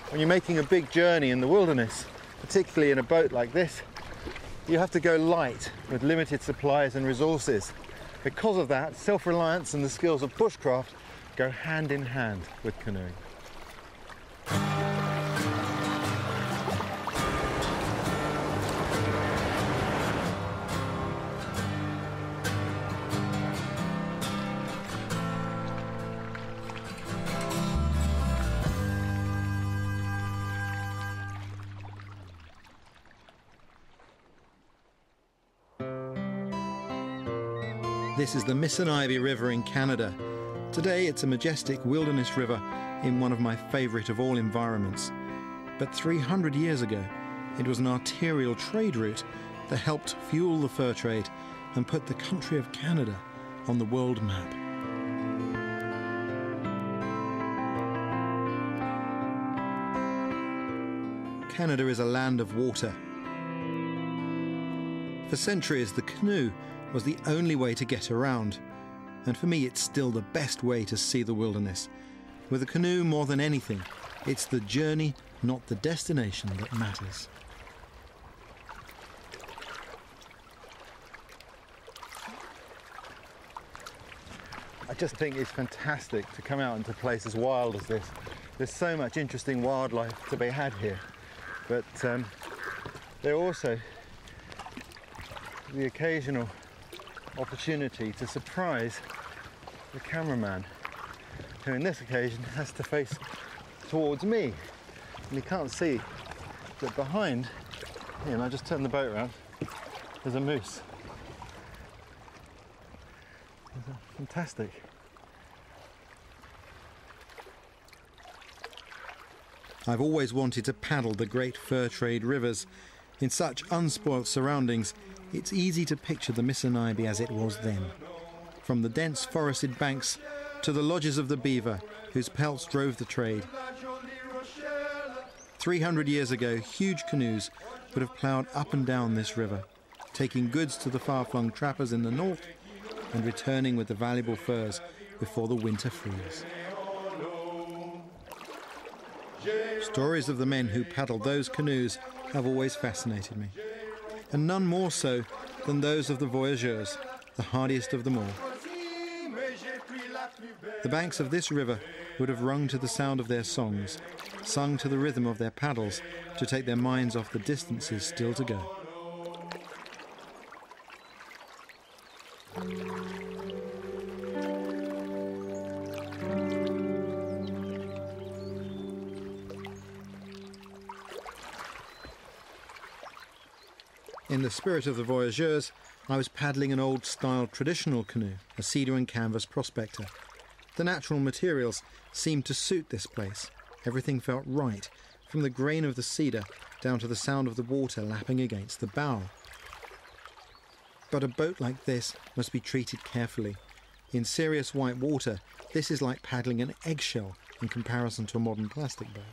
When you're making a big journey in the wilderness, particularly in a boat like this, you have to go light with limited supplies and resources. Because of that, self-reliance and the skills of bushcraft go hand in hand with canoeing. This is the Mississippi River in Canada. Today it's a majestic wilderness river in one of my favourite of all environments. But 300 years ago, it was an arterial trade route that helped fuel the fur trade and put the country of Canada on the world map. Canada is a land of water. For centuries, the canoe was the only way to get around, and for me it's still the best way to see the wilderness. With a canoe, more than anything, it's the journey, not the destination, that matters. I just think it's fantastic to come out into a place as wild as this. There's so much interesting wildlife to be had here, but there are also the occasional opportunity to surprise the cameraman, who in this occasion has to face towards me, and you can't see that behind him, I just turned the boat around, there's a moose. Fantastic. I've always wanted to paddle the great fur trade rivers. In such unspoilt surroundings, it's easy to picture the Mississippi as it was then. From the dense forested banks to the lodges of the beaver, whose pelts drove the trade. 300 years ago, huge canoes would have ploughed up and down this river, taking goods to the far-flung trappers in the north and returning with the valuable furs before the winter freeze. Stories of the men who paddled those canoes have always fascinated me, and none more so than those of the voyageurs, the hardiest of them all. The banks of this river would have rung to the sound of their songs, sung to the rhythm of their paddles, to take their minds off the distances still to go. In the spirit of the voyageurs, I was paddling an old-style traditional canoe, a cedar and canvas prospector. The natural materials seemed to suit this place. Everything felt right, from the grain of the cedar down to the sound of the water lapping against the bow. But a boat like this must be treated carefully. In serious white water, this is like paddling an eggshell in comparison to a modern plastic boat.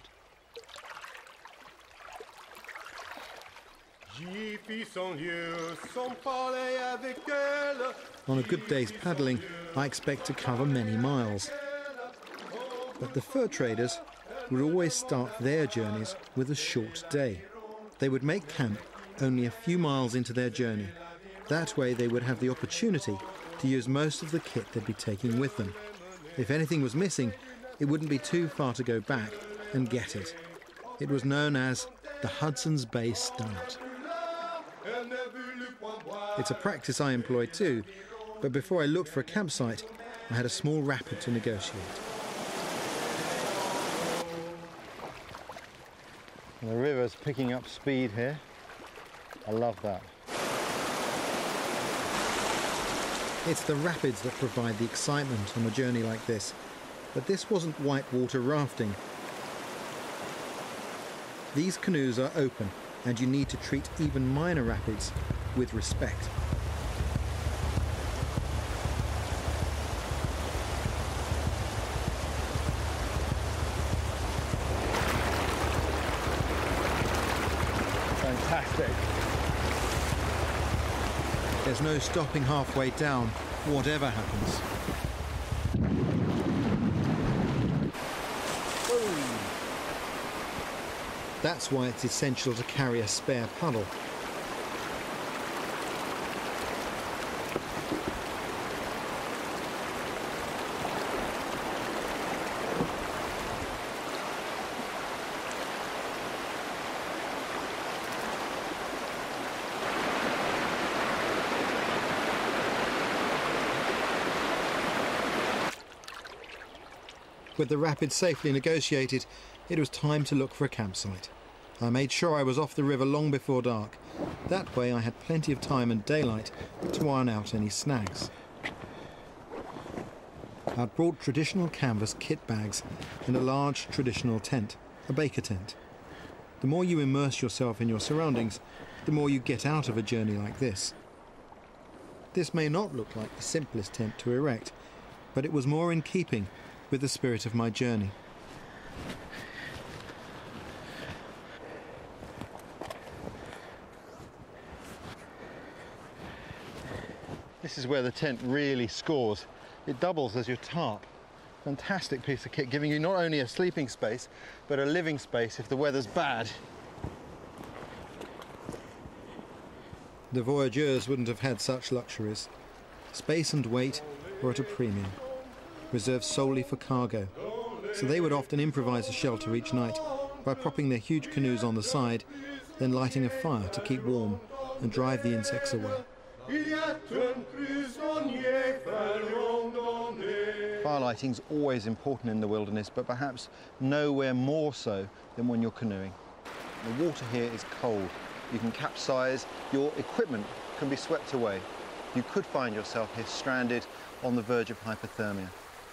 On a good day's paddling, I expect to cover many miles. But the fur traders would always start their journeys with a short day. They would make camp only a few miles into their journey. That way they would have the opportunity to use most of the kit they'd be taking with them. If anything was missing, it wouldn't be too far to go back and get it. It was known as the Hudson's Bay Start. It's a practice I employ too, but before I looked for a campsite, I had a small rapid to negotiate. The river's picking up speed here. I love that. It's the rapids that provide the excitement on a journey like this, but this wasn't whitewater rafting. These canoes are open, and you need to treat even minor rapids with respect. Fantastic. There's no stopping halfway down, whatever happens. That's why it's essential to carry a spare paddle. With the rapids safely negotiated, it was time to look for a campsite. I made sure I was off the river long before dark. That way I had plenty of time and daylight to iron out any snags. I'd brought traditional canvas kit bags and a large traditional tent, a baker tent. The more you immerse yourself in your surroundings, the more you get out of a journey like this. This may not look like the simplest tent to erect, but it was more in keeping with the spirit of my journey. This is where the tent really scores. It doubles as your tarp. Fantastic piece of kit, giving you not only a sleeping space, but a living space if the weather's bad. The voyageurs wouldn't have had such luxuries. Space and weight were at a premium, reserved solely for cargo, so they would often improvise a shelter each night by propping their huge canoes on the side, then lighting a fire to keep warm and drive the insects away. Firelighting's always important in the wilderness, but perhaps nowhere more so than when you're canoeing. The water here is cold. You can capsize, your equipment can be swept away. You could find yourself here stranded on the verge of hypothermia.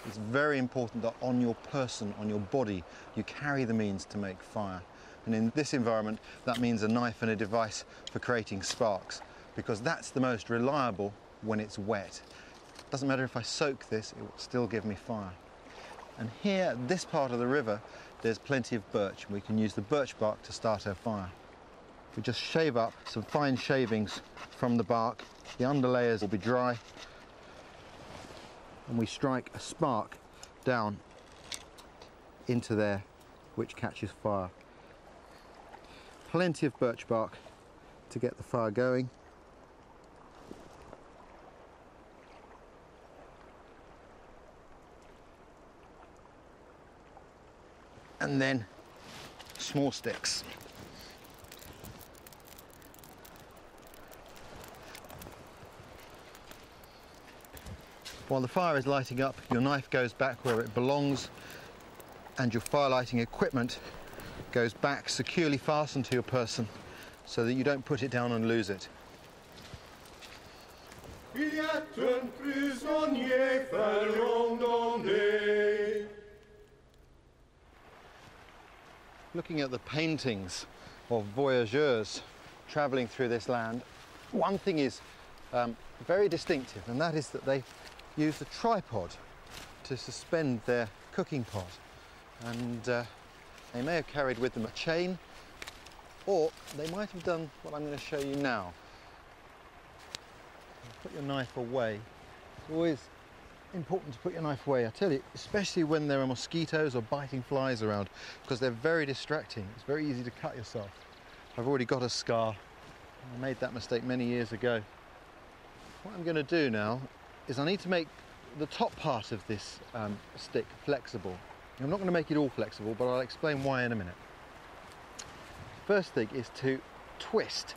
It's very important that on your person, on your body, you carry the means to make fire. And in this environment, that means a knife and a device for creating sparks, because that's the most reliable when it's wet. Doesn't matter if I soak this, it will still give me fire. And here, this part of the river, there's plenty of birch. We can use the birch bark to start our fire. We just shave up some fine shavings from the bark. The underlayers will be dry. And we strike a spark down into there, which catches fire. Plenty of birch bark to get the fire going. And then small sticks. While the fire is lighting up, your knife goes back where it belongs and your fire lighting equipment goes back securely fastened to your person so that you don't put it down and lose it. Looking at the paintings of voyageurs travelling through this land, one thing is very distinctive, and that is that they use a tripod to suspend their cooking pot. And they may have carried with them a chain, or they might have done what I'm going to show you now. Put your knife away. It's always important to put your knife away, I tell you, especially when there are mosquitoes or biting flies around, because they're very distracting. It's very easy to cut yourself. I've already got a scar. I made that mistake many years ago. What I'm going to do now is I need to make the top part of this stick flexible. I'm not going to make it all flexible, but I'll explain why in a minute. First thing is to twist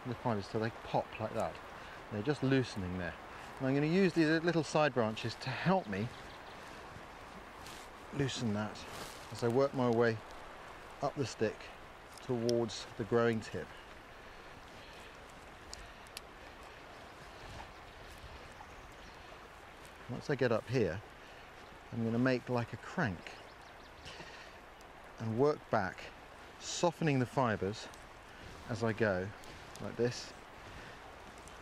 the fibers so they pop like that. They're just loosening there. And I'm going to use these little side branches to help me loosen that as I work my way up the stick towards the growing tip. Once I get up here, I'm going to make like a crank and work back, softening the fibres as I go, like this,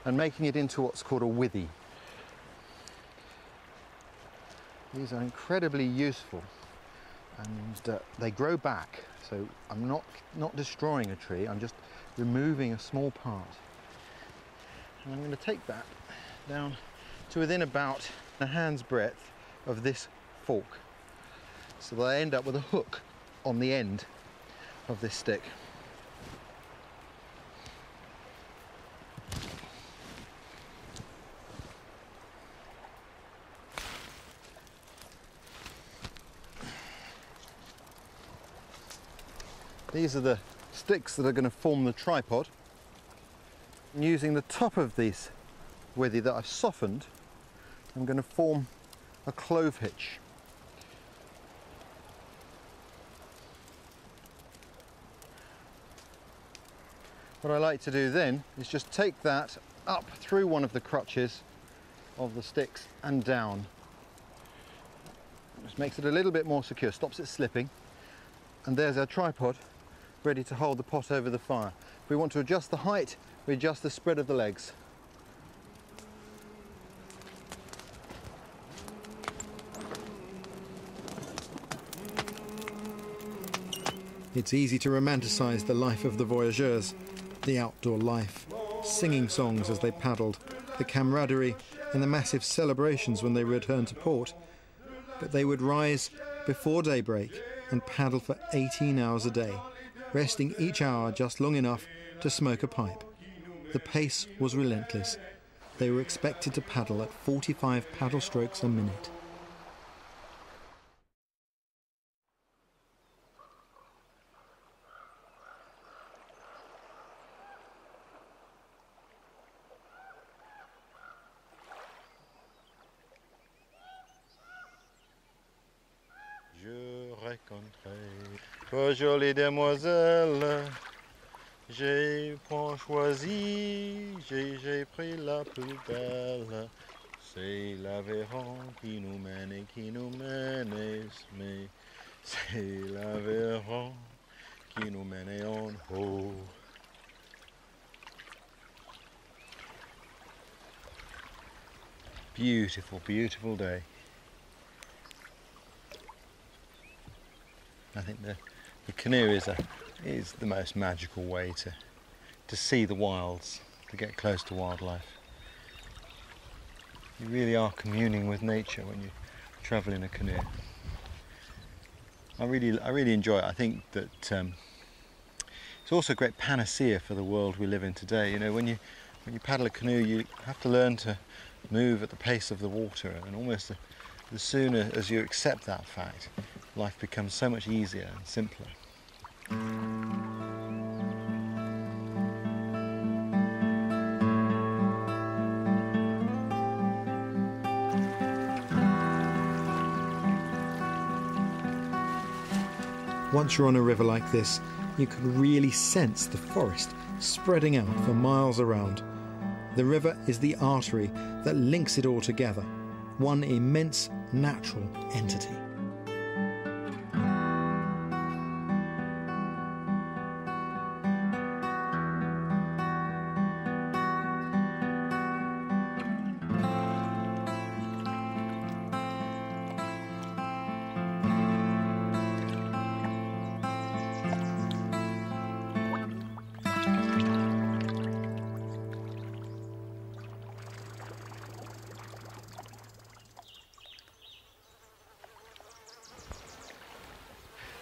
and making it into what's called a withy. These are incredibly useful, and they grow back, so I'm not destroying a tree, I'm just removing a small part. And I'm going to take that down to within about a hand's breadth of this fork, so that I end up with a hook on the end of this stick. These are the sticks that are going to form the tripod. And using the top of these withy that I've softened, I'm going to form a clove hitch. What I like to do then is just take that up through one of the crutches of the sticks and down. Just makes it a little bit more secure, stops it slipping. And there's our tripod ready to hold the pot over the fire. If we want to adjust the height, we adjust the spread of the legs. It's easy to romanticize the life of the voyageurs, the outdoor life, singing songs as they paddled, the camaraderie and the massive celebrations when they returned to port. But they would rise before daybreak and paddle for 18 hours a day, resting each hour just long enough to smoke a pipe. The pace was relentless. They were expected to paddle at 45 paddle strokes a minute. Je raconterai, ô jolie demoiselle, j'ai point choisi, j'ai pris la plus belle. C'est l'Aveyron qui nous mène et qui nous mène, mais c'est l'Aveyron qui nous mène en haut. Beautiful, beautiful day. I think the canoe is the most magical way to see the wilds, to get close to wildlife. You really are communing with nature when you travel in a canoe. I really enjoy it. I think that it's also a great panacea for the world we live in today. You know, when you paddle a canoe, you have to learn to move at the pace of the water, and almost as soon as you accept that fact, life becomes so much easier and simpler. Once you're on a river like this, you could really sense the forest spreading out for miles around. The river is the artery that links it all together, one immense natural entity.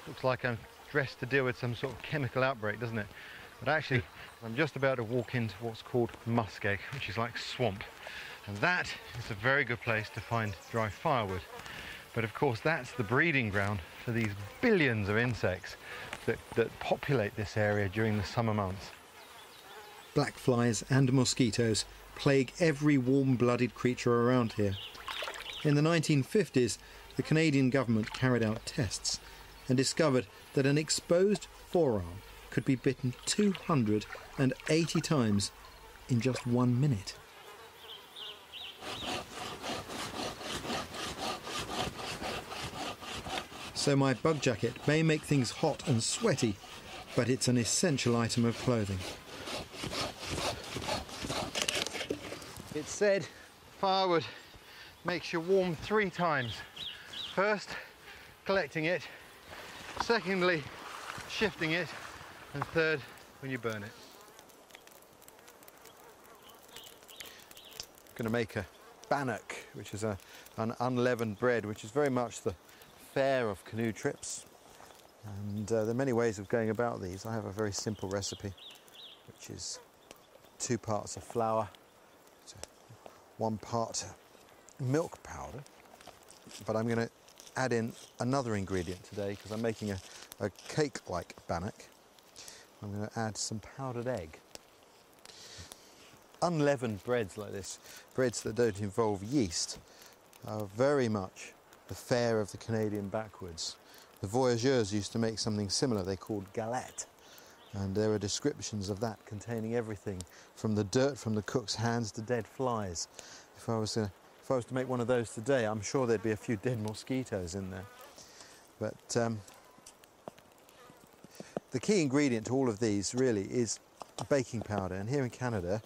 Looks like I'm dressed to deal with some sort of chemical outbreak, doesn't it? But actually, I'm just about to walk into what's called muskeg, which is like swamp. And that is a very good place to find dry firewood. But of course, that's the breeding ground for these billions of insects that populate this area during the summer months. Black flies and mosquitoes plague every warm-blooded creature around here. In the 1950s, the Canadian government carried out tests and discovered that an exposed forearm could be bitten 280 times in just 1 minute. So my bug jacket may make things hot and sweaty, but it's an essential item of clothing. It's said firewood makes you warm 3 times. First, collecting it. Secondly, shifting it. And third, when you burn it. I'm going to make a bannock, which is an unleavened bread, which is very much the fare of canoe trips. And there are many ways of going about these. I have a very simple recipe, which is 2 parts of flour to 1 part milk powder. But I'm going to add in another ingredient today because I'm making a cake-like bannock. I'm going to add some powdered egg. Unleavened breads like this, breads that don't involve yeast, are very much the fare of the Canadian backwoods. The voyageurs used to make something similar they called galette, and there are descriptions of that containing everything from the dirt from the cook's hands to dead flies. If I was to make one of those today, I'm sure there'd be a few dead mosquitoes in there. But the key ingredient to all of these really is baking powder, and here in Canada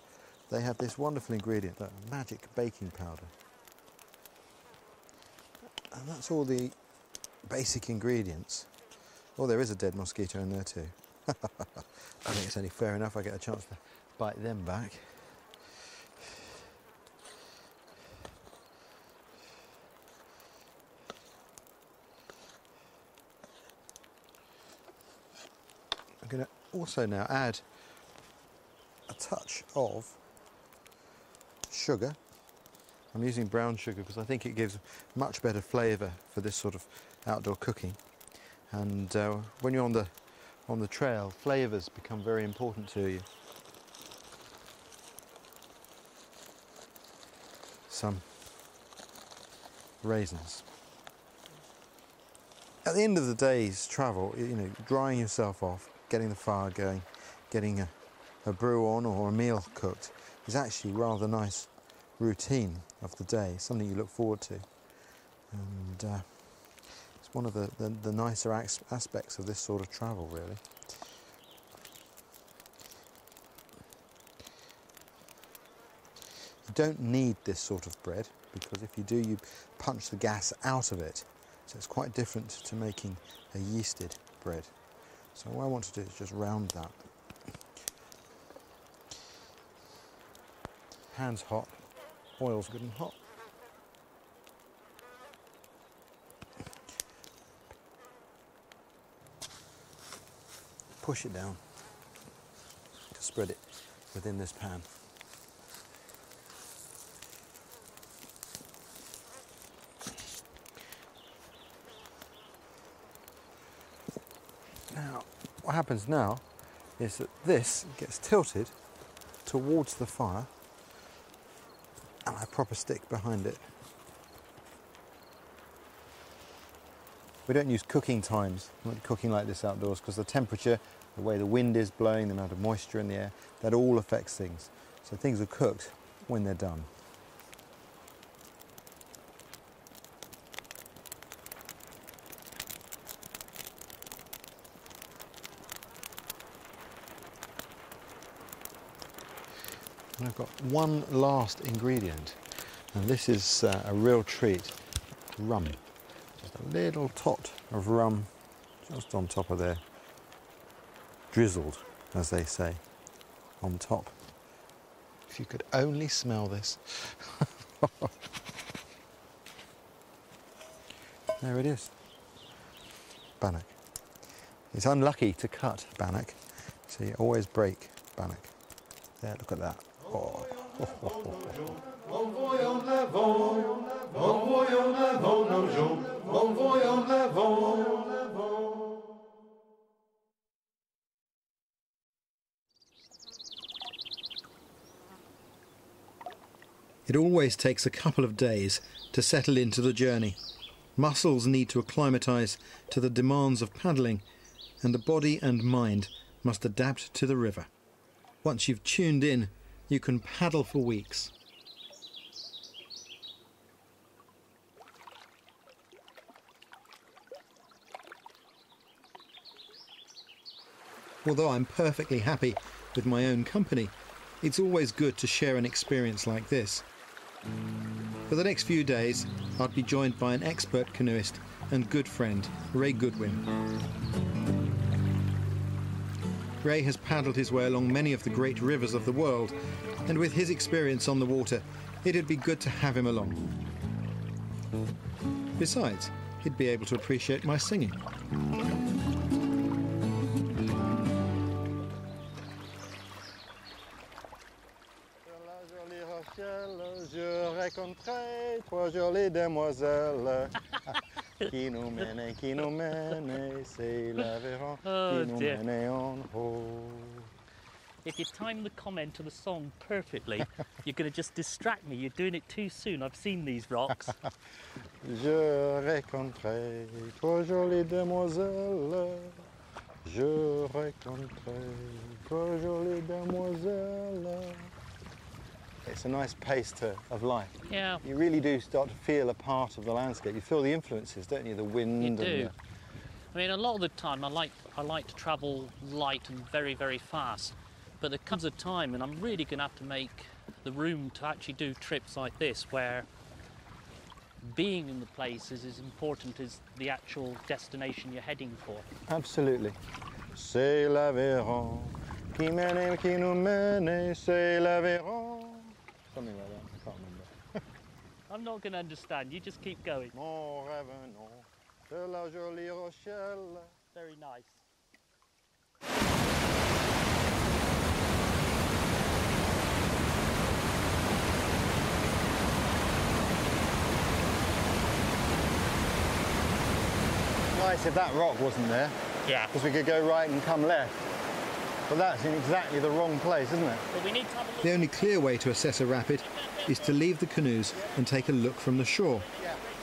they have this wonderful ingredient, the magic baking powder. And that's all the basic ingredients. Oh, there is a dead mosquito in there too. I think it's only fair enough I get a chance to bite them back. I'm going to also now add a touch of sugar. I'm using brown sugar because I think it gives much better flavour for this sort of outdoor cooking. And when you're on the trail, flavours become very important to you. Some raisins. At the end of the day's travel, you know, drying yourself off, getting the fire going, getting a brew on or a meal cooked is actually rather nice routine of the day, something you look forward to, and it's one of the nicer aspects of this sort of travel, really. You don't need this sort of bread because if you do, you punch the gas out of it, so it's quite different to making a yeasted bread. So what I want to do is just round that. Hands hot. Oil's good and hot. Push it down to spread it within this pan. Now, what happens now is that this gets tilted towards the fire and I prop a stick behind it. We don't use cooking times, not cooking like this outdoors, because the temperature, the way the wind is blowing, the amount of moisture in the air, that all affects things. So things are cooked when they're done. And I've got one last ingredient, and this is a real treat, rum. Just a little tot of rum just on top of there, drizzled, as they say, on top. If you could only smell this. There it is, bannock. It's unlucky to cut bannock, so you always break bannock. There, look at that. Oh. It always takes a couple of days to settle into the journey. Muscles need to acclimatise to the demands of paddling, and the body and mind must adapt to the river. Once you've tuned in, you can paddle for weeks. Although I'm perfectly happy with my own company, it's always good to share an experience like this. For the next few days, I'll be joined by an expert canoeist and good friend, Ray Goodwin. Ray has paddled his way along many of the great rivers of the world, and with his experience on the water, it'd be good to have him along. Besides, he'd be able to appreciate my singing. Jolie Rochelle, je rencontrais trois jolies demoiselles. Qui nous mène, c'est l'Aveyron, qui nous mène en haut. If you time the comment to the song perfectly, you're going to just distract me. You're doing it too soon. I've seen these rocks. Je rencontrais trois jolies demoiselles. Je rencontrais trois jolies demoiselles. It's a nice pace of life. Yeah. You really do start to feel a part of the landscape. You feel the influences, don't you? The wind. You do. And I mean, a lot of the time I like to travel light and very, very fast. But there comes a time, and I'm really going to have to make the room to actually do trips like this, where being in the place is as important as the actual destination you're heading for. Absolutely. C'est l'Aveyron, qui mène, qui nous mène, c'est l'Aveyron. Something like that, I can't remember. I'm not going to understand, you just keep going. Mon revenons de la jolie Rochelle. Very nice. Nice if that rock wasn't there, Yeah. because we could go right and come left. But that's in exactly the wrong place, isn't it? But we need to have a look. The only clear way to assess a rapid is to leave the canoes and take a look from the shore.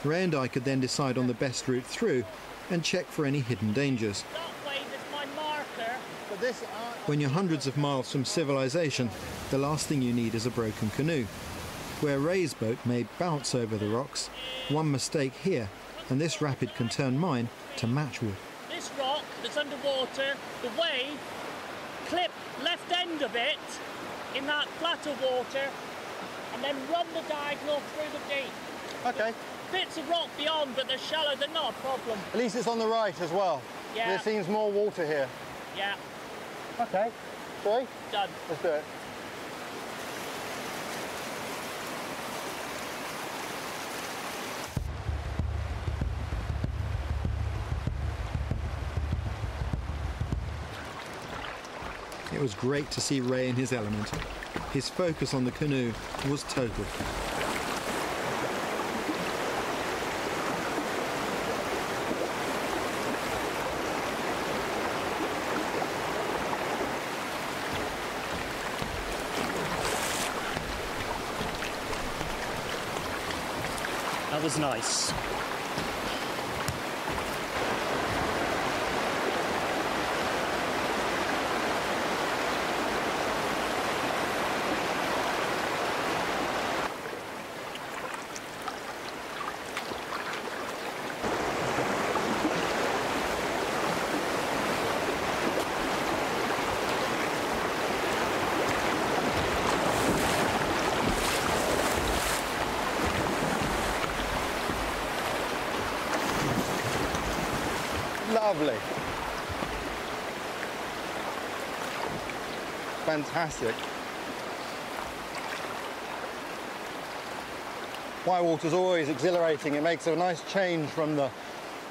Ray and I could then decide on the best route through and check for any hidden dangers. That way, there's my marker. But this, When you're hundreds of miles from civilization, the last thing you need is a broken canoe. Where Ray's boat may bounce over the rocks, one mistake here and this rapid can turn mine to matchwood. This rock that's underwater, the wave clip left end of it in that flatter water and then run the diagonal through the deep. okay. Bits of rock beyond, but they're shallow, they're not a problem. At least it's on the right as well. Yeah. There seems more water here. Yeah, Okay. Sorry? done. Let's do it. It was great to see Ray in his element. His focus on the canoe was total. That was nice. Lovely. Fantastic. Whitewater's always exhilarating. It makes a nice change from the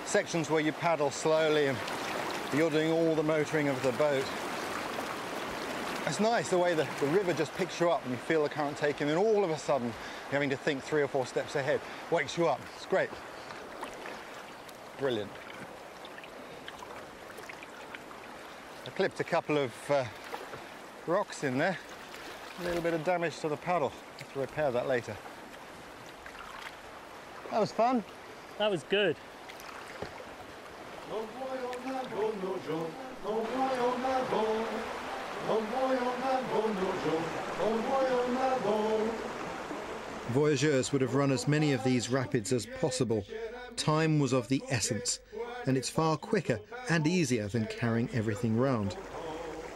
sections where you paddle slowly and you're doing all the motoring of the boat. It's nice the way the river just picks you up and you feel the current taking, and then all of a sudden you're having to think 3 or 4 steps ahead. Wakes you up. It's great. Brilliant. I clipped a couple of rocks in there. A little bit of damage to the paddle. Have to repair that later. That was fun. That was good. Voyageurs would have run as many of these rapids as possible. Time was of the essence, and it's far quicker and easier than carrying everything round.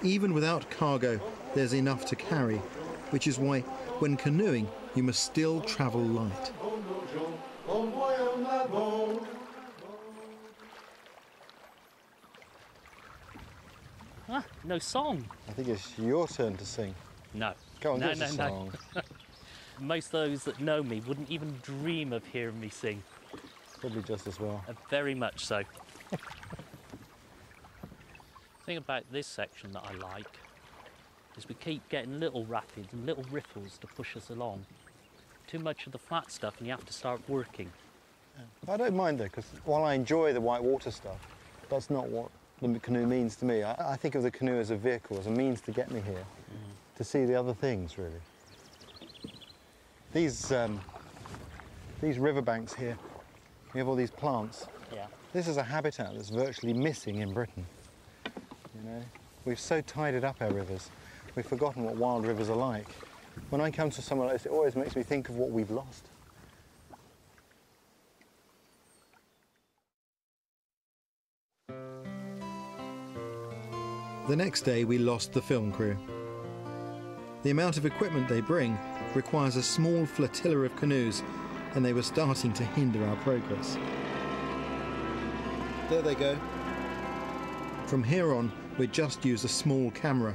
Even without cargo, there's enough to carry, which is why, when canoeing, you must still travel light. Ah, no song. I think it's your turn to sing. No. Go on, no, give us no, a no. song. Most of those that know me wouldn't even dream of hearing me sing. Probably just as well. Very much so. The thing about this section that I like is we keep getting little rapids and little riffles to push us along. Too much of the flat stuff and you have to start working. I don't mind though, because while I enjoy the white water stuff, that's not what the canoe means to me. I think of the canoe as a vehicle, as a means to get me here, to see the other things, really. These riverbanks here, we have all these plants. Yeah. This is a habitat that's virtually missing in Britain. You know, we've so tidied up our rivers, we've forgotten what wild rivers are like. When I come to somewhere like this, it always makes me think of what we've lost. The next day we lost the film crew. The amount of equipment they bring requires a small flotilla of canoes, and they were starting to hinder our progress. There they go. From here on, we'd just use a small camera,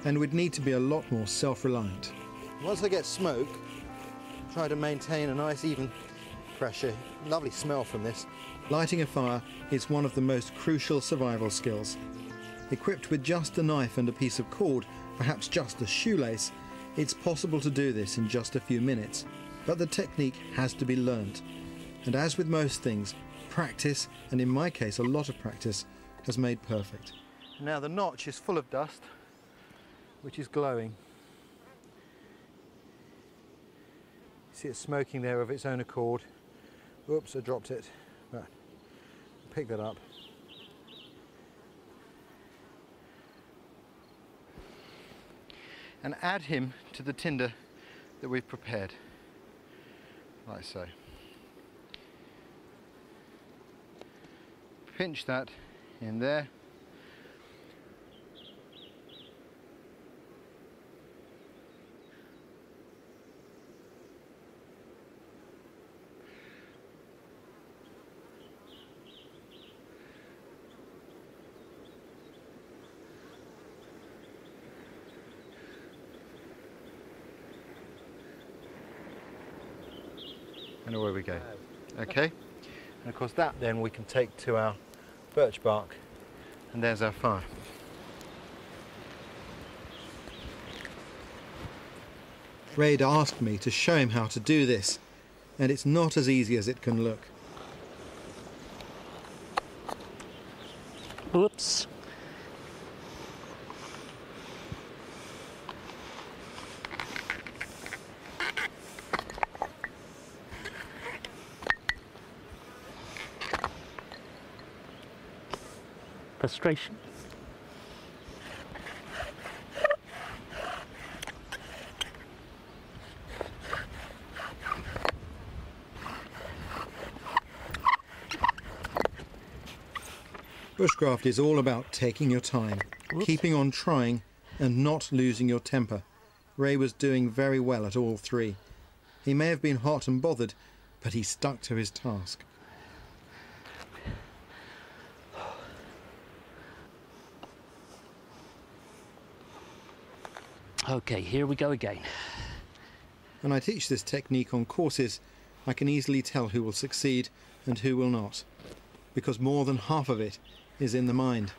and we'd need to be a lot more self-reliant. Once I get smoke, try to maintain a nice even pressure. Lovely smell from this. Lighting a fire is one of the most crucial survival skills. Equipped with just a knife and a piece of cord, perhaps just a shoelace, it's possible to do this in just a few minutes. But the technique has to be learnt. And as with most things, practice, and in my case a lot of practice, has made perfect. Now the notch is full of dust, which is glowing. See it smoking there of its own accord. Oops, I dropped it. Right. Pick that up. And add him to the tinder that we've prepared, like so. Pinch that in there. And away we go. Okay, and of course that then we can take to our birch bark, and there's our fire. Raid asked me to show him how to do this, and it's not as easy as it can look. Oops. Frustration. Bushcraft is all about taking your time, keeping on trying, and not losing your temper. Ray was doing very well at all three. He may have been hot and bothered, but he stuck to his task. Okay, here we go again. When I teach this technique on courses, I can easily tell who will succeed and who will not, because more than half of it is in the mind.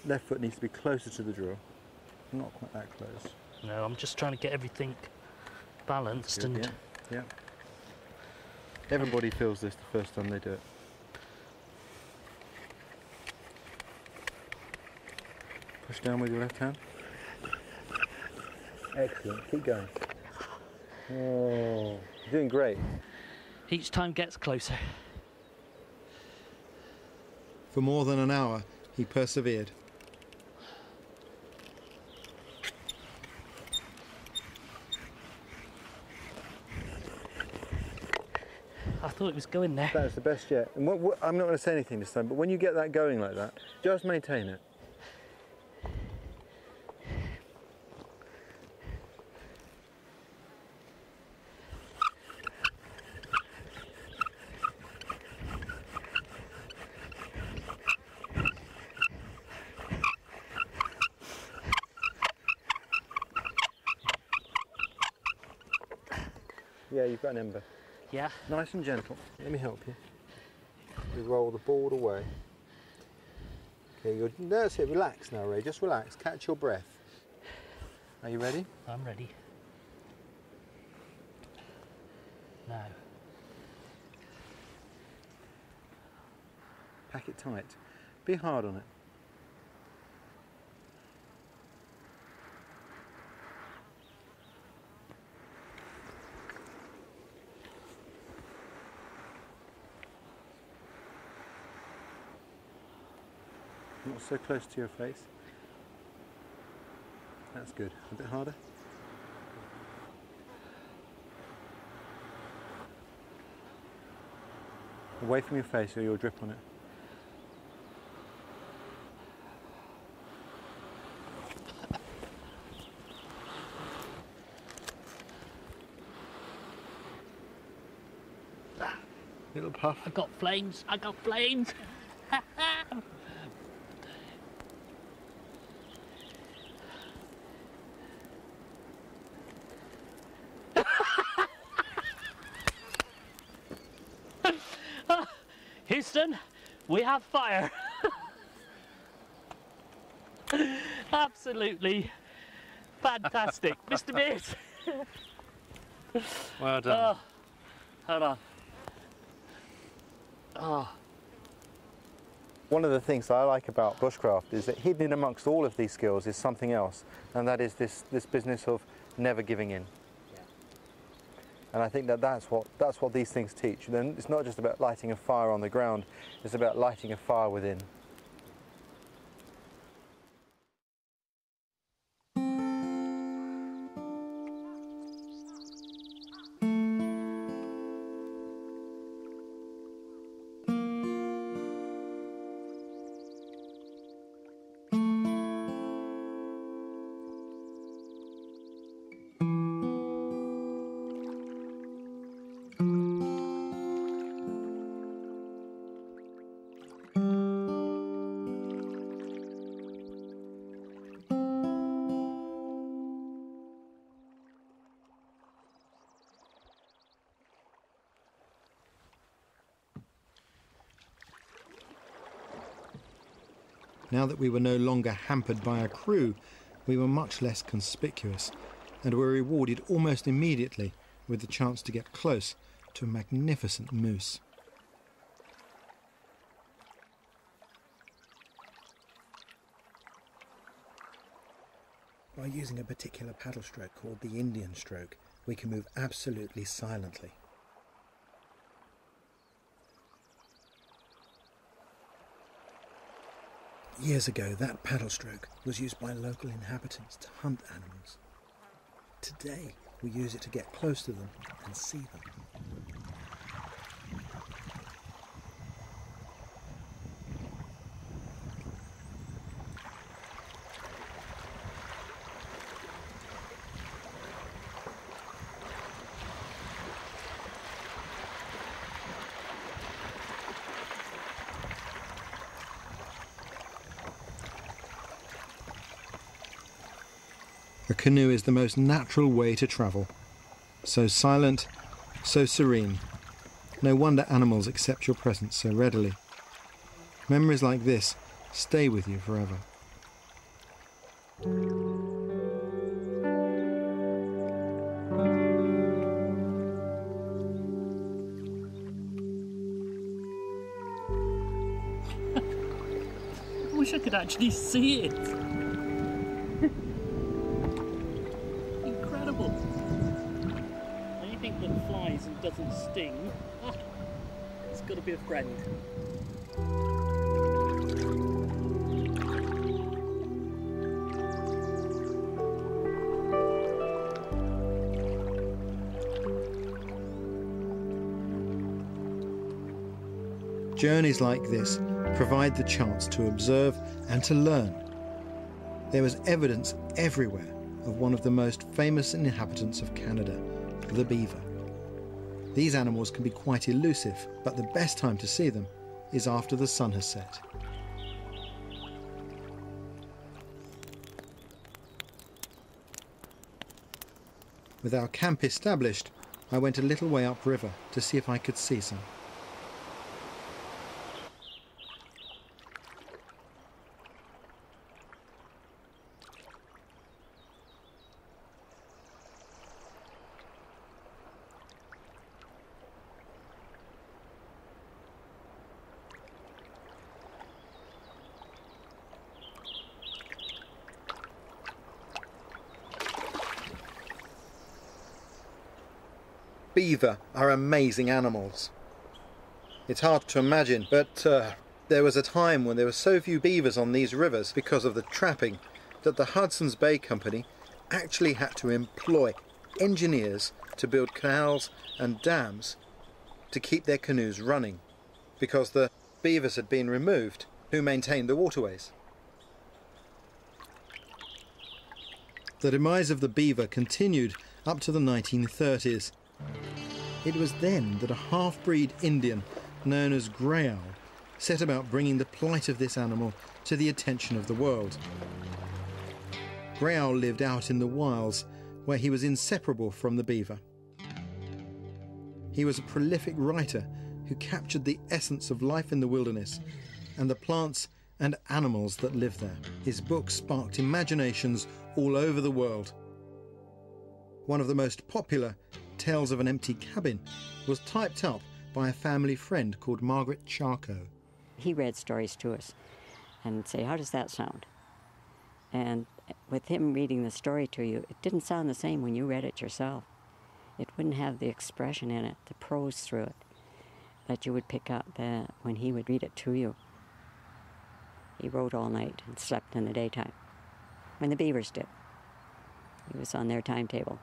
Left foot needs to be closer to the drill, not quite that close. No, I'm just trying to get everything balanced. Good, and yeah. Everybody feels this the first time they do it. Push down with your left hand. Excellent, keep going. Oh, you're doing great. each time gets closer. For more than an hour, he persevered. I thought it was going there. That was the best yet. And I'm not going to say anything this time, but when you get that going like that, just maintain it. Yeah, you've got an ember. Yeah. Nice and gentle. Let me help you. gently roll the board away. Okay, that's it. Relax now, Ray. Just relax. Catch your breath. Are you ready? I'm ready. Now. Pack it tight. Be hard on it. Not so close to your face. That's good. A bit harder. Away from your face or you'll drip on it. Little puff. I got flames. I got flames. Houston, we have fire. Absolutely fantastic. Mr. Mears. Well done. Oh, hold on. Oh. One of the things that I like about bushcraft is that hidden in amongst all of these skills is something else, and that is this business of never giving in. Yeah. And I think that's what these things teach. Then it's not just about lighting a fire on the ground, it's about lighting a fire within. Now that we were no longer hampered by a crew, we were much less conspicuous and were rewarded almost immediately with the chance to get close to a magnificent moose. By using a particular paddle stroke called the Indian stroke, we can move absolutely silently. Years ago, that paddle stroke was used by local inhabitants to hunt animals. Today, we use it to get close to them and see them. A canoe is the most natural way to travel. So silent, so serene. No wonder animals accept your presence so readily. Memories like this stay with you forever. I wish I could actually see it. Incredible. Anything that flies and doesn't sting, it's got to be a friend. Journeys like this provide the chance to observe and to learn. There was evidence everywhere of one of the most famous inhabitants of Canada, the beaver. These animals can be quite elusive, but the best time to see them is after the sun has set. With our camp established, I went a little way upriver to see if I could see some. beaver are amazing animals. It's hard to imagine, but there was a time when there were so few beavers on these rivers because of the trapping that the Hudson's Bay Company actually had to employ engineers to build canals and dams to keep their canoes running, because the beavers had been removed who maintained the waterways. The demise of the beaver continued up to the 1930s. It was then that a half-breed Indian known as grey owl set about bringing the plight of this animal to the attention of the world. Grey owl lived out in the wilds, where he was inseparable from the beaver. He was a prolific writer who captured the essence of life in the wilderness and the plants and animals that live there. His books sparked imaginations all over the world. One of the most popular, Tales of an Empty Cabin, was typed up by a family friend called Margaret Charcot. He read stories to us and say, how does that sound? And with him reading the story to you, it didn't sound the same when you read it yourself. It wouldn't have the expression in it, the prose through it, that you would pick up when he would read it to you. He wrote all night and slept in the daytime, when the beavers did. He was on their timetable.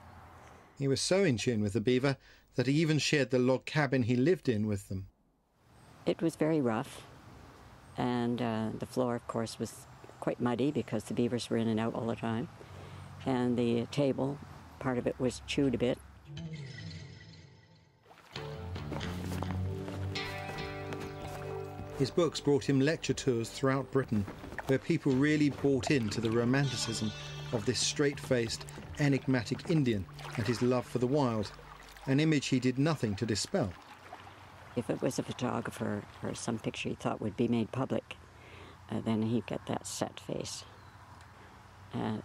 He was so in tune with the beaver that he even shared the log cabin he lived in with them. It was very rough, and the floor, of course, was quite muddy because the beavers were in and out all the time. And the table, part of it was chewed a bit. His books brought him lecture tours throughout Britain, where people really bought into the romanticism of this straight-faced, enigmatic Indian and his love for the wild, an image he did nothing to dispel. If it was a photographer or some picture he thought would be made public, then he'd get that set face,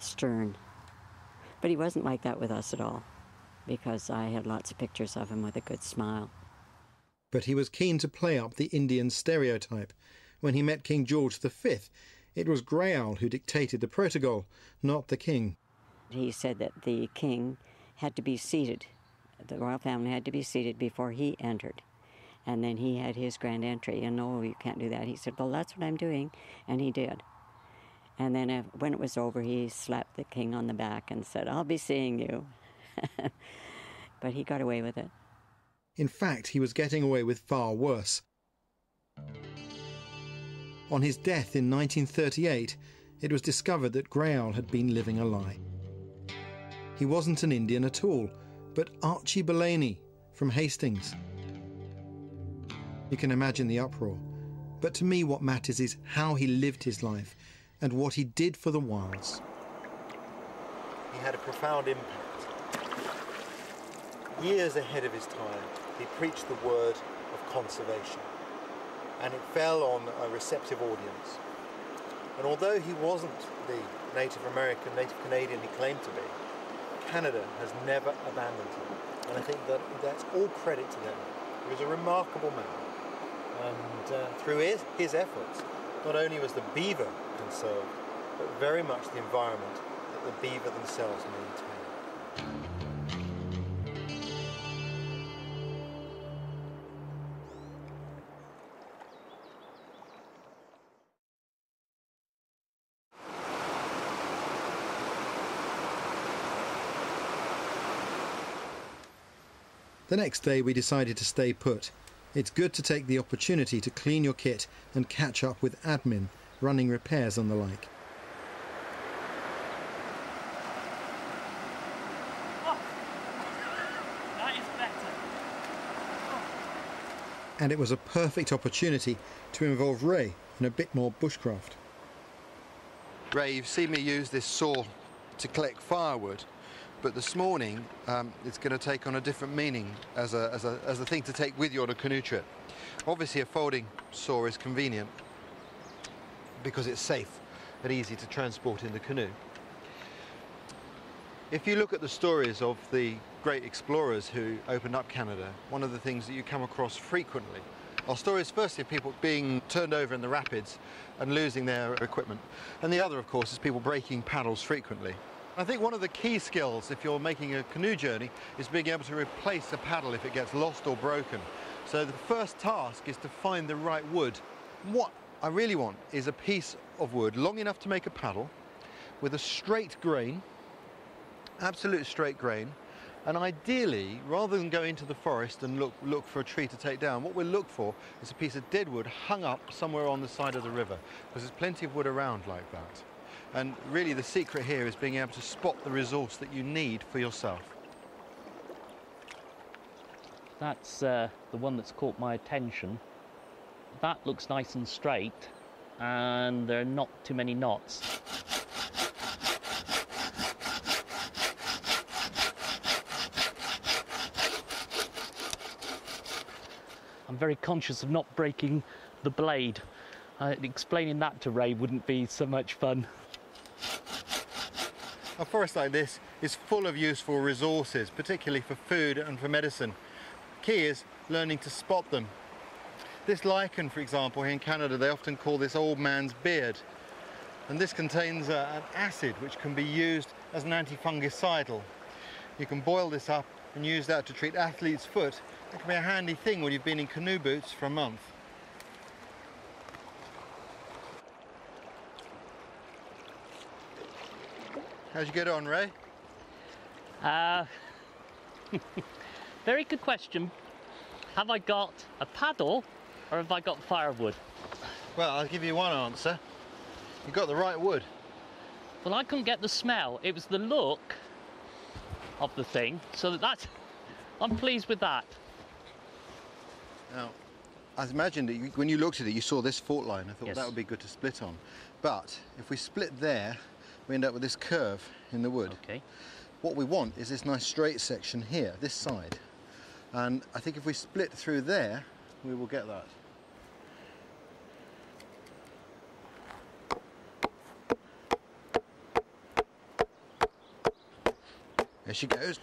stern. But he wasn't like that with us at all, because I had lots of pictures of him with a good smile. But he was keen to play up the Indian stereotype. When he met King George V, it was Grey Owl who dictated the protocol, not the king. He said that the king had to be seated, the royal family had to be seated before he entered. And then he had his grand entry, and no, you can't do that. He said, well, that's what I'm doing, and he did. And then when it was over, he slapped the king on the back and said, I'll be seeing you. But he got away with it. In fact, he was getting away with far worse. On his death in 1938, it was discovered that Grey Owl had been living a lie. He wasn't an Indian at all, but Archie Bellany from Hastings. You can imagine the uproar. But to me, what matters is how he lived his life and what he did for the wilds. He had a profound impact. Years ahead of his time, he preached the word of conservation, and it fell on a receptive audience. And although he wasn't the Native American, Native Canadian he claimed to be, Canada has never abandoned him. And I think that that's all credit to them. He was a remarkable man. And through his efforts, not only was the beaver conserved, but very much the environment that the beaver themselves maintained. The next day we decided to stay put. It's good to take the opportunity to clean your kit and catch up with admin, running repairs and the like. Oh, that is better. Oh. And it was a perfect opportunity to involve Ray in a bit more bushcraft. Ray, you've seen me use this saw to collect firewood, but this morning it's going to take on a different meaning as a thing to take with you on a canoe trip. Obviously a folding saw is convenient because it's safe and easy to transport in the canoe. If you look at the stories of the great explorers who opened up Canada, one of the things that you come across frequently are stories firstly of people being turned over in the rapids and losing their equipment, and the other of course is people breaking paddles frequently. I think one of the key skills if you're making a canoe journey is being able to replace a paddle if it gets lost or broken. So the first task is to find the right wood. What I really want is a piece of wood long enough to make a paddle with a straight grain, absolute straight grain, and ideally, rather than go into the forest and look for a tree to take down, what we'll look for is a piece of dead wood hung up somewhere on the side of the river, because there's plenty of wood around like that. And really the secret here is being able to spot the resource that you need for yourself. That's the one that's caught my attention. That looks nice and straight, and there are not too many knots. I'm very conscious of not breaking the blade. Explaining that to Ray wouldn't be so much fun. A forest like this is full of useful resources, particularly for food and for medicine. Key is learning to spot them. This lichen, for example, here in Canada, they often call this old man's beard. And this contains an acid which can be used as an antifungicidal. You can boil this up and use that to treat athlete's foot. It can be a handy thing when you've been in canoe boots for a month. How'd you get on, Ray? Very good question. Have I got a paddle or have I got firewood? Well, I'll give you one answer. You got the right wood. Well, I couldn't get the smell. It was the look of the thing, so I'm pleased with that. Now, I imagined that when you looked at it, you saw this fault line. I thought Yes. that would be good to split on. But if we split there, we end up with this curve in the wood. Okay. What we want is this nice straight section here, this side. And I think if we split through there, we will get that. There she goes.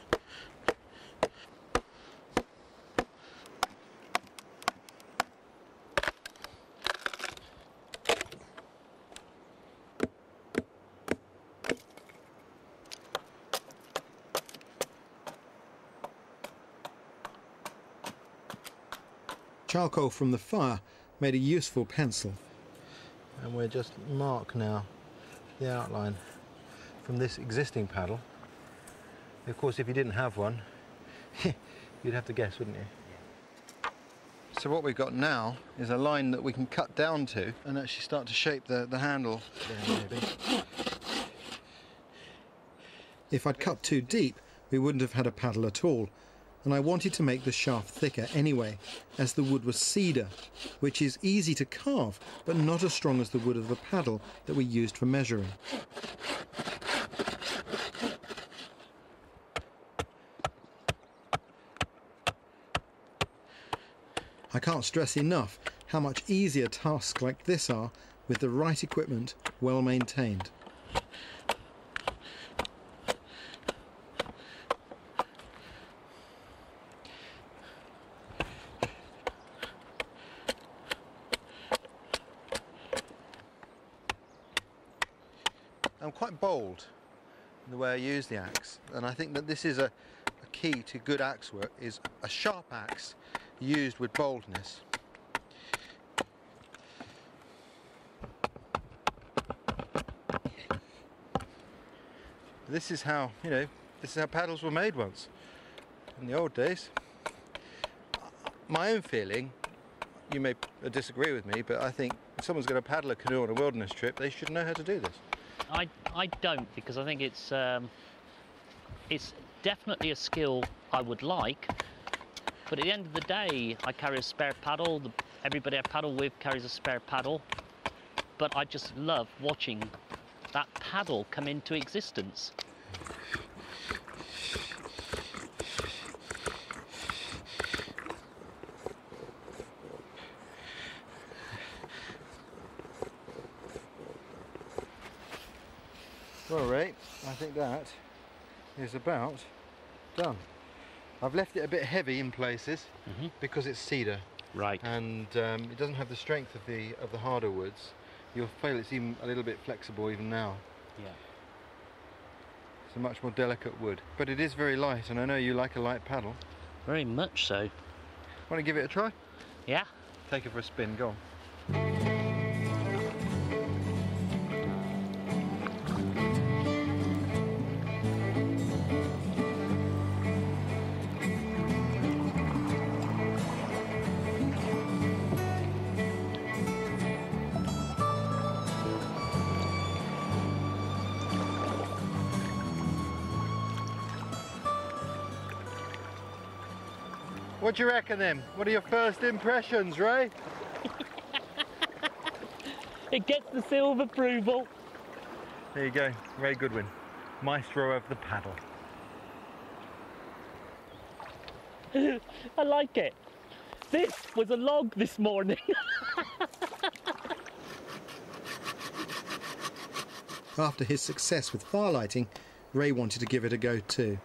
Charcoal from the fire made a useful pencil. And we'll just mark now the outline from this existing paddle. Of course, if you didn't have one, you'd have to guess, wouldn't you? So what we've got now is a line that we can cut down to and actually start to shape the handle there, maybe. If I'd cut too deep, we wouldn't have had a paddle at all. And I wanted to make the shaft thicker anyway, as the wood was cedar, which is easy to carve, but not as strong as the wood of the paddle that we used for measuring. I can't stress enough how much easier tasks like this are with the right equipment, well maintained. I'm quite bold in the way I use the axe, and I think that this is a key to good axe work, is a sharp axe used with boldness. This is how, this is how paddles were made once, in the old days. My own feeling, you may disagree with me, but I think if someone's going to paddle a canoe on a wilderness trip, they should know how to do this. I don't, because I think it's definitely a skill I would like, but at the end of the day, I carry a spare paddle. Everybody I paddle with carries a spare paddle, but I just love watching that paddle come into existence. Well, Ray, I think that is about done. I've left it a bit heavy in places because it's cedar, Right. and it doesn't have the strength of the harder woods. You'll feel it's even a little bit flexible even now. Yeah. It's a much more delicate wood, but it is very light, and I know you like a light paddle. Very much so. Want to give it a try? Yeah. Take it for a spin, go on. What do you reckon then? What are your first impressions, Ray? It gets the seal of approval. There you go, Ray Goodwin, maestro of the paddle. I like it. This was a log this morning. After his success with firelighting, Ray wanted to give it a go too.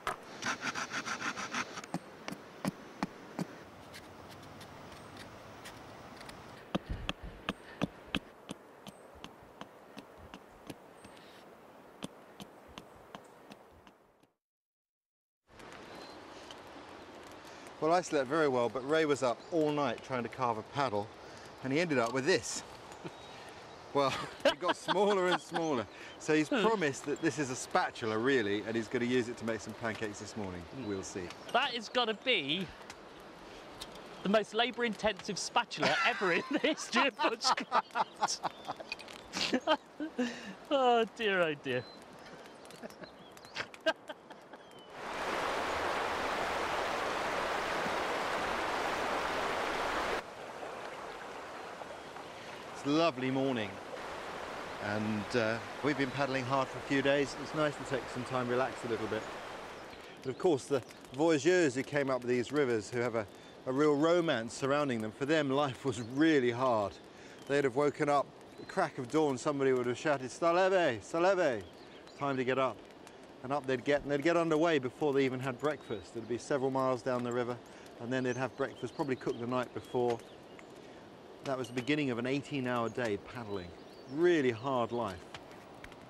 Well, I slept very well, but Ray was up all night trying to carve a paddle, and he ended up with this. Well, it got smaller and smaller. So he's promised that this is a spatula, really, and he's going to use it to make some pancakes this morning. We'll see. That is got to be the most labour-intensive spatula ever in the history of bushcraft. Oh dear, oh dear. It's a lovely morning, and we've been paddling hard for a few days. It's nice to take some time, relax a little bit. But of course, the voyageurs who came up these rivers, who have a real romance surrounding them, for them life was really hard. They'd have woken up at the crack of dawn, somebody would have shouted, "Staleve, staleve," time to get up. And up they'd get, and they'd get underway before they even had breakfast. It'd be several miles down the river, and then they'd have breakfast, probably cooked the night before. That was the beginning of an 18-hour day paddling. Really hard life.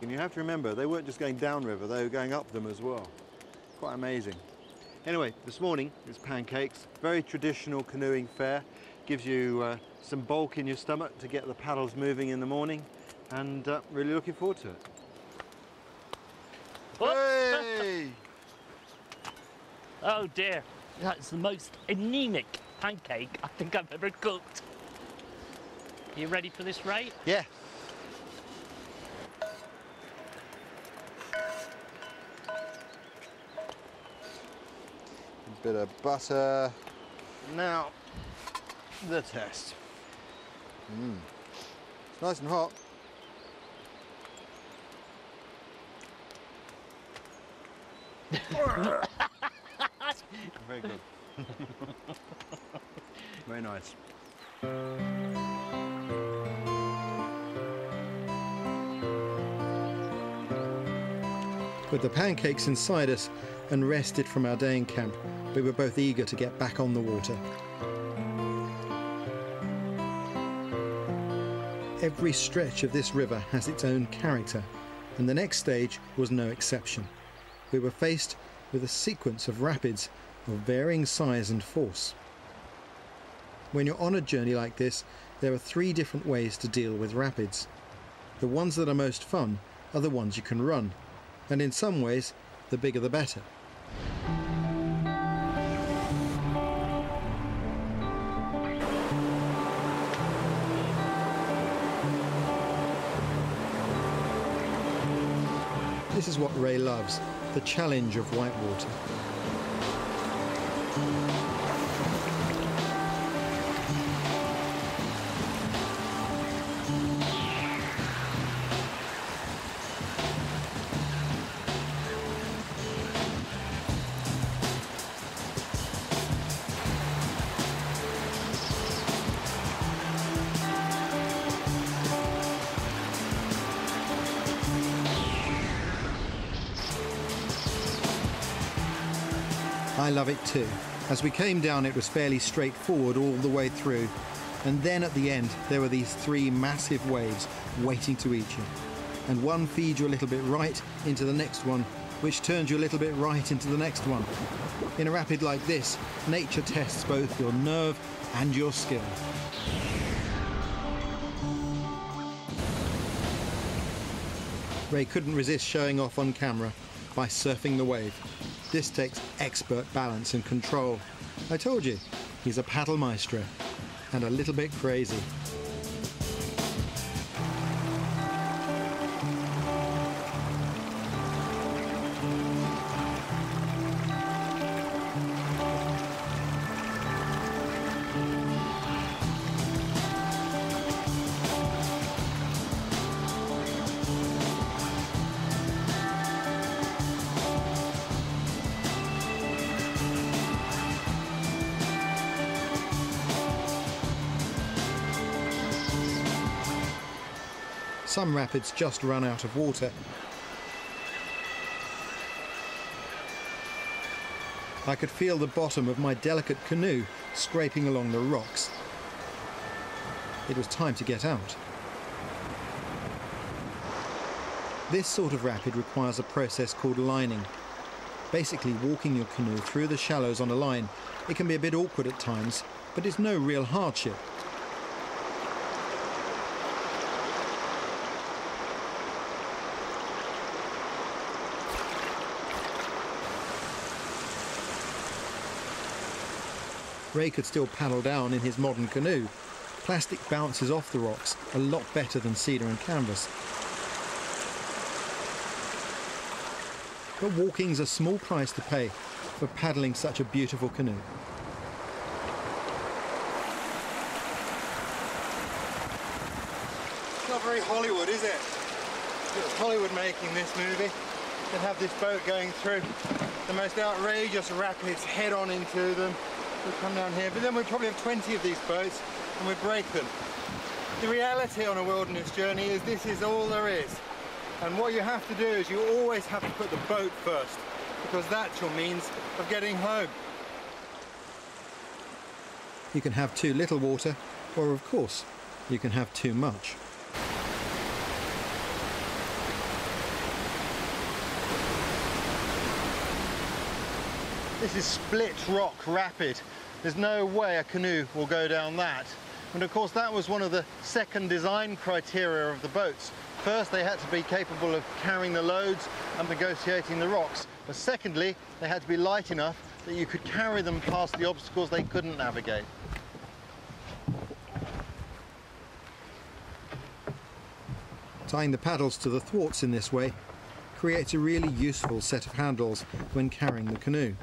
And you have to remember, they weren't just going downriver, they were going up them as well. Quite amazing. Anyway, this morning it's pancakes. Very traditional canoeing fare. Gives you some bulk in your stomach to get the paddles moving in the morning, and really looking forward to it. Hey! Oh dear, that's the most anemic pancake I think I've ever cooked. You ready for this, Ray? Yeah. A bit of butter. Now, the test. It's nice and hot. Very good. Very nice. With the pancakes inside us and rested from our day in camp, we were both eager to get back on the water. Every stretch of this river has its own character, and the next stage was no exception. We were faced with a sequence of rapids of varying size and force. When you're on a journey like this, there are 3 different ways to deal with rapids. The ones that are most fun are the ones you can run, and in some ways, the bigger the better. This is what Ray loves, the challenge of whitewater. I love it too. As we came down, it was fairly straightforward all the way through, and then at the end there were these 3 massive waves waiting to eat you, and one feeds you a little bit right into the next one, which turns you a little bit right into the next one. In a rapid like this, nature tests both your nerve and your skill. Ray couldn't resist showing off on camera by surfing the wave. This takes expert balance and control. I told you, he's a paddle maestro and a little bit crazy. Some rapids just run out of water. I could feel the bottom of my delicate canoe scraping along the rocks. It was time to get out. This sort of rapid requires a process called lining. Basically walking your canoe through the shallows on a line. It can be a bit awkward at times, but it's no real hardship. Ray could still paddle down in his modern canoe. Plastic bounces off the rocks a lot better than cedar and canvas. But walking's a small price to pay for paddling such a beautiful canoe. It's not very Hollywood, is it? It was Hollywood making this movie. They'd have this boat going through the most outrageous rapids head on into them. We'll come down here, but then we'll probably have 20 of these boats and we break them. The reality on a wilderness journey is this is all there is. And what you have to do is you always have to put the boat first, because that's your means of getting home. You can have too little water, or of course, you can have too much. This is Split Rock Rapid. There's no way a canoe will go down that. And of course that was one of the second design criteria of the boats. First, they had to be capable of carrying the loads and negotiating the rocks. But secondly, they had to be light enough that you could carry them past the obstacles they couldn't navigate. Tying the paddles to the thwarts in this way creates a really useful set of handles when carrying the canoe.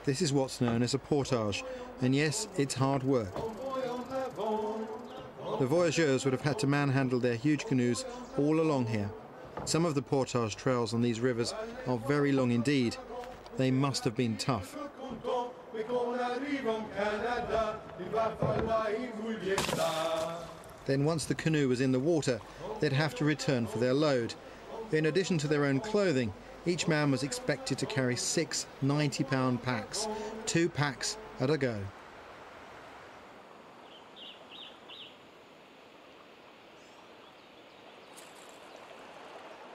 This is what's known as a portage, and yes, it's hard work. The voyageurs would have had to manhandle their huge canoes all along here. Some of the portage trails on these rivers are very long indeed. They must have been tough. Then once the canoe was in the water, they'd have to return for their load. In addition to their own clothing, each man was expected to carry 6 90-pound packs, 2 packs at a go.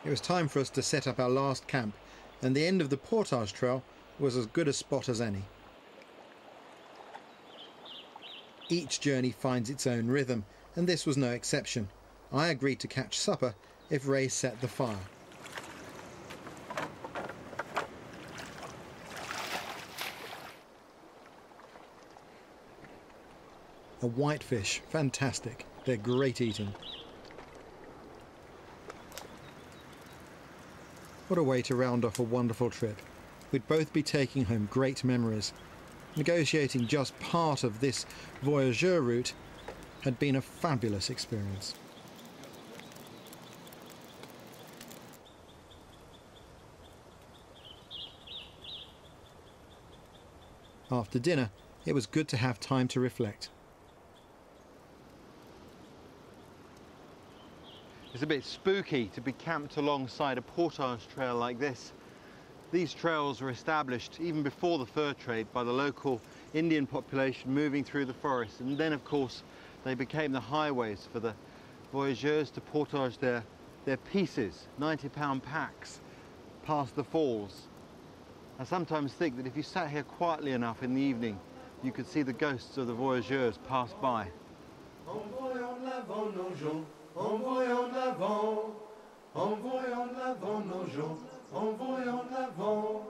It was time for us to set up our last camp, and the end of the portage trail was as good a spot as any. Each journey finds its own rhythm, and this was no exception. I agreed to catch supper if Ray set the fire. A whitefish, fantastic. They're great eating. What a way to round off a wonderful trip. We'd both be taking home great memories. Negotiating just part of this voyageur route had been a fabulous experience. After dinner, it was good to have time to reflect. It's a bit spooky to be camped alongside a portage trail like this. These trails were established even before the fur trade by the local Indian population moving through the forest, and then of course they became the highways for the voyageurs to portage their pieces, 90-pound packs, past the falls. I sometimes think that if you sat here quietly enough in the evening, you could see the ghosts of the voyageurs pass by. Envoyons de l'avant nos gens, envoyons de l'avant, envoyons de l'avant nos gens, envoyons de l'avant,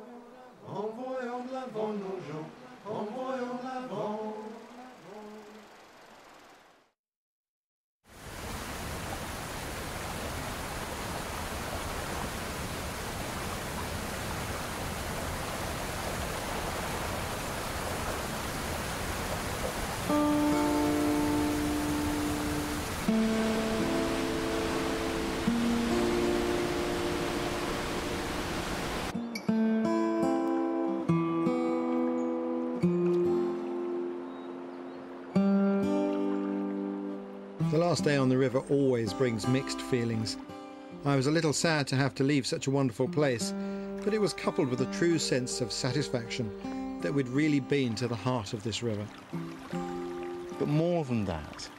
envoyons de l'avant nos gens, envoyons de l'avant. The last day on the river always brings mixed feelings. I was a little sad to have to leave such a wonderful place, but it was coupled with a true sense of satisfaction that we'd really been to the heart of this river. But more than that,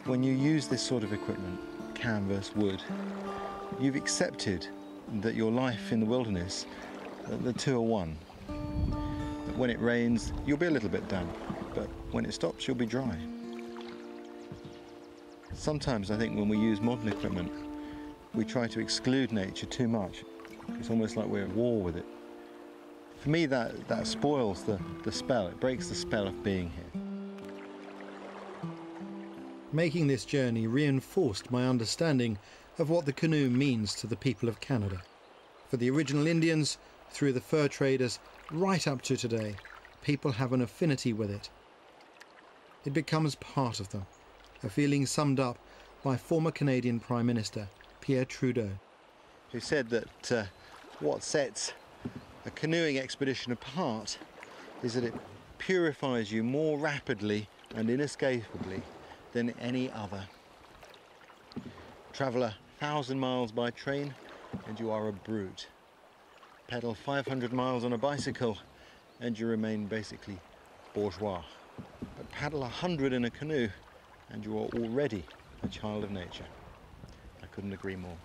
when you use this sort of equipment, canvas, wood, you've accepted that your life in the wilderness, the two are one. That when it rains, you'll be a little bit damp, but when it stops, you'll be dry. Sometimes I think when we use modern equipment, we try to exclude nature too much. It's almost like we're at war with it. For me, that spoils the spell. It breaks the spell of being here. Making this journey reinforced my understanding of what the canoe means to the people of Canada. For the original Indians, through the fur traders, right up to today, people have an affinity with it. It becomes part of them, a feeling summed up by former Canadian Prime Minister Pierre Trudeau, who said that what sets a canoeing expedition apart is that it purifies you more rapidly and inescapably than any other. Travel 1,000 miles by train and you are a brute. Pedal 500 miles on a bicycle and you remain basically bourgeois. But paddle 100 in a canoe and you are already a child of nature. I couldn't agree more.